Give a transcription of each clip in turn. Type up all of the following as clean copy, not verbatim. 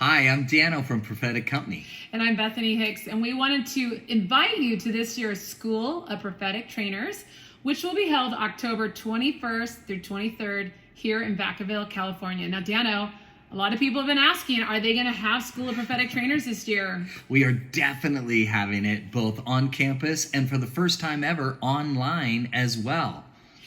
Hi, I'm Dano from Prophetic Company. And I'm Bethany Hicks, and we wanted to invite you to this year's School of Prophetic Trainers, which will be held October 21st through 23rd here in Vacaville, California. Now, Dano, a lot of people have been asking, are they going to have School of Prophetic Trainers this year? We are definitely having it both on campus and for the first time ever online as well.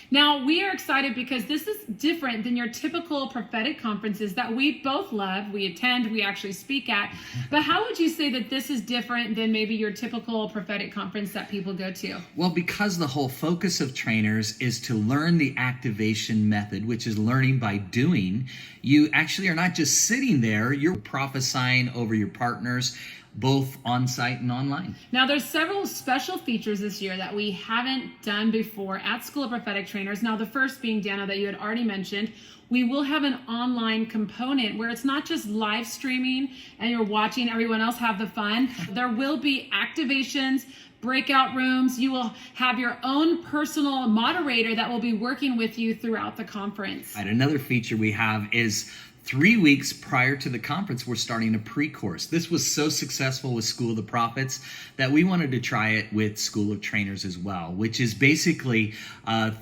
Now, we are excited because this is different than your typical prophetic conferences that we both love. We attend, we actually speak at. But how would you say that this is different than maybe your typical prophetic conference that people go to? Well, because the whole focus of trainers is to learn the activation method, which is learning by doing, you actually are not just sitting there, you're prophesying over your partners, both on-site and online. Now, there's several special features this year that we haven't done before at School of Prophetic Trainers. Now, the first being, Dana, that you had already mentioned, we will have an online component where it's not just live streaming and you're watching everyone else have the fun. There will be activations, breakout rooms. You will have your own personal moderator that will be working with you throughout the conference. Right, another feature we have is 3 weeks prior to the conference, we're starting a pre-course. This was so successful with School of the Prophets that we wanted to try it with School of Trainers as well, which is basically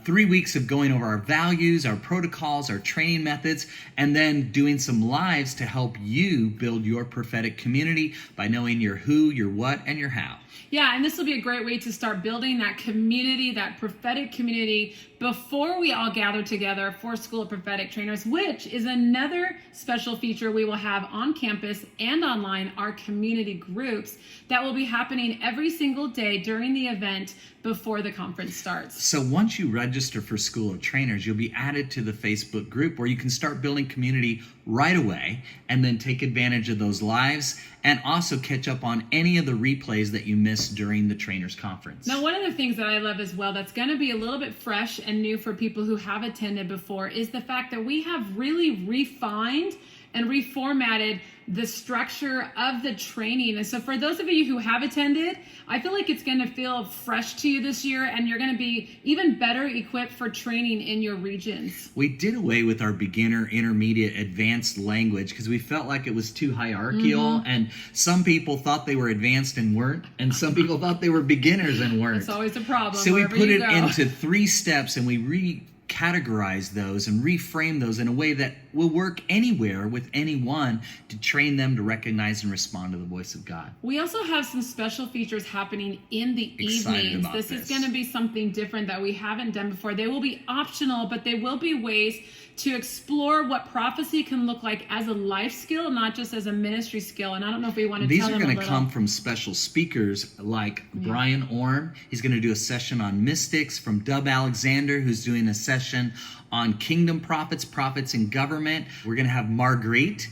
3 weeks of going over our values, our protocols, our training methods, and then doing some lives to help you build your prophetic community by knowing your who, your what, and your how. Yeah, and this will be a great way to start building that community, that prophetic community, before we all gather together for School of Prophetic Trainers, which is another special feature we will have on campus and online, our community groups that will be happening every single day during the event before the conference starts. So once you register for School of Trainers, you'll be added to the Facebook group where you can start building community right away and then take advantage of those lives and also catch up on any of the replays that you missed during the Trainers Conference. Now, one of the things that I love as well that's going to be a little bit fresh and new for people who have attended before is the fact that we have really refined and reformatted the structure of the training. And so for those of you who have attended, I feel like it's going to feel fresh to you this year, and you're going to be even better equipped for training in your regions. We did away with our beginner, intermediate, advanced language because we felt like it was too hierarchical, and some people thought they were advanced and weren't, and some people thought they were beginners and weren't. It's always a problem. So we put it go. into 3 steps, and we categorize those and reframe those in a way that will work anywhere with anyone to train them to recognize and respond to the voice of God. We also have some special features happening in the evenings. This is going to be something different that we haven't done before. They will be optional, but they will be ways to explore what prophecy can look like as a life skill, not just as a ministry skill. And I don't know if we want to These tell them are going a to little. come from special speakers like Brian Orme. He's going to do a session on mystics, from Dub Alexander, who's doing a session on kingdom prophets, prophets in government. We're going to have Margriet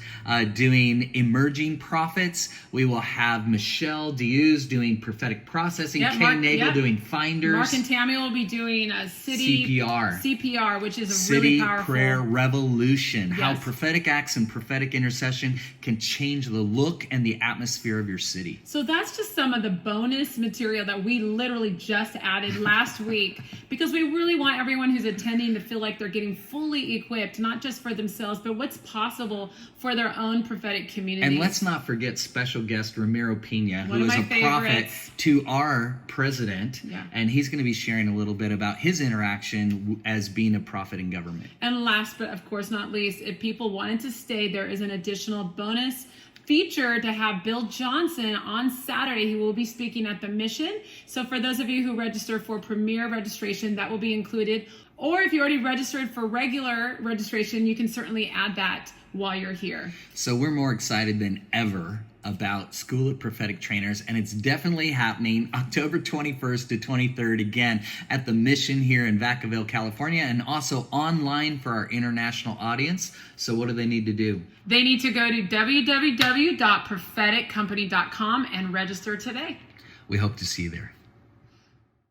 doing emerging prophets. We will have Michelle Deuz doing prophetic processing. Nagle doing finders. Mark and Tammy will be doing a city CPR, which is a city really powerful prayer revolution. Yes. How prophetic acts and prophetic intercession can change the look and the atmosphere of your city. So that's just some of the bonus material that we literally just added last week, because we really want everyone who's attending to feel like they're getting fully equipped, not just for themselves, but what's possible for their own prophetic community. And let's not forget special guest Ramiro Pena, One who of is my a prophet favorites. to our president, and he's going to be sharing a little bit about his interaction as being a prophet in government. And last but of course not least, if people wanted to stay, there is an additional bonus feature to have Bill Johnson on Saturday. He will be speaking at the Mission. So for those of you who register for Premier registration, that will be included. Or if you already registered for regular registration, you can certainly add that while you're here. So we're more excited than ever about School of Prophetic Trainers, and it's definitely happening October 21st to 23rd again at the Mission here in Vacaville, California, and also online for our international audience. So what do they need to do? They need to go to www.propheticcompany.com and register today. We hope to see you there.